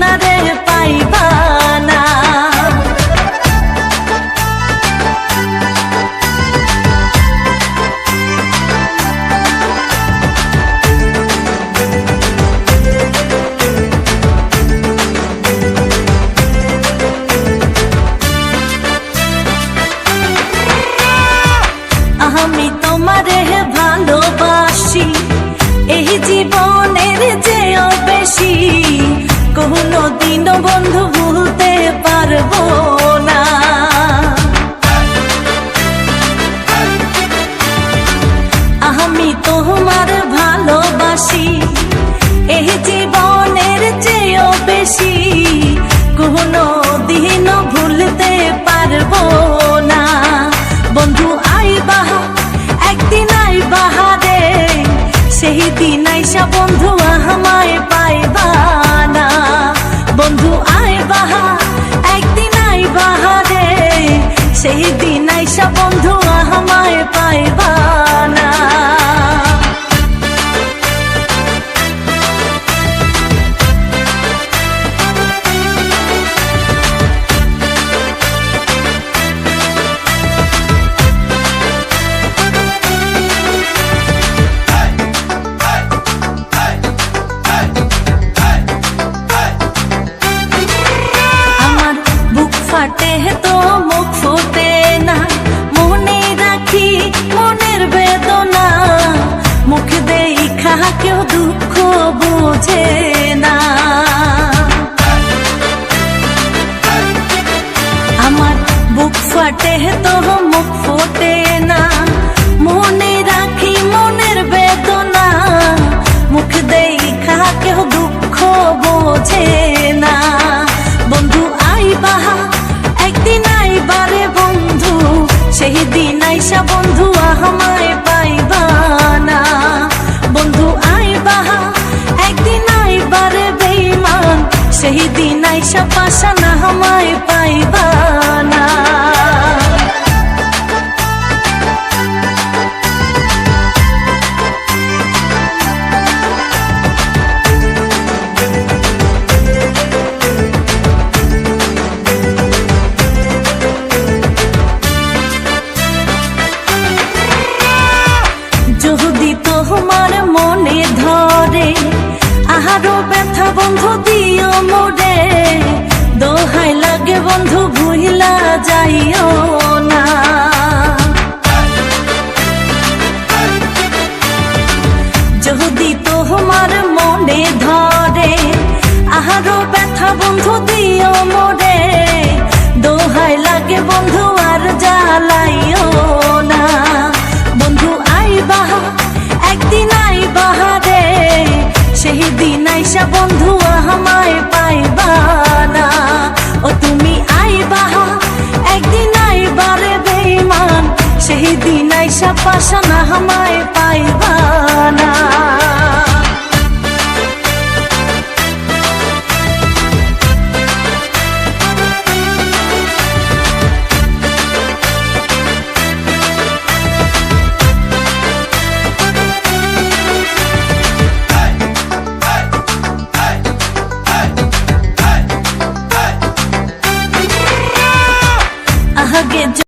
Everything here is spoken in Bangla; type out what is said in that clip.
সোনারে পাইবা না। আমি তোমারে ভালোবাসি এই জীবনের চেয়েও বেশি, কোনো দিনও বন্ধু ভুলতে পারবো না। আমি তোমার ভালোবাসি এই জীবনের চেয়েও বেশি, কোনো দিনও ভুলতে পারবো না। বন্ধু আইবা একদিন আইবা রে, সেই দিন আইসা বন্ধু আমায় পাইবা না। বন্ধু আইবা একদিন আইবা রে, সেই দিন আইসা বন্ধু আমায় পাইবা না। ফাটে তো মুখ ফোটে না, মনে রাখি মনের বেদনা, মুখ দেখা কেউ দুঃখ বোঝে না। আমার বুক ফাটে তো মুখ ফোটে না, মনে রাখি মনের বেদনা, মুখ দেখা কেউ দুঃখ বোঝে না। বন্ধু আইবা একদিন আইবারে বন্ধু, সেই দিন আইসা বন্ধু আমায় পাইবা না। বন্ধু আইবা একদিন আইবারে বেঈমান, সেই দিন আইসা পাশানা আমায় পাইবা না। যদি তোমার মনে ধরে আরো ব্যথা বন্ধু দিও মোরে, দোহাই লাগে বন্ধু ভুইলা যাইও না। যদি তোমার মনে ধরে আরো ব্যথা বন্ধু দিও মোরে, দোহাই লাগে বন্ধু আর জ্বালাইও না। বন্ধু আইবা একদিন আইবা রে, সেই দিন আইসা বন্ধু আমায় পাইবা না। ও তুমি আইবা একদিন আইবা রে বেঈমান, সেই দিন আইসা পাশানা আমায় পাইবা না।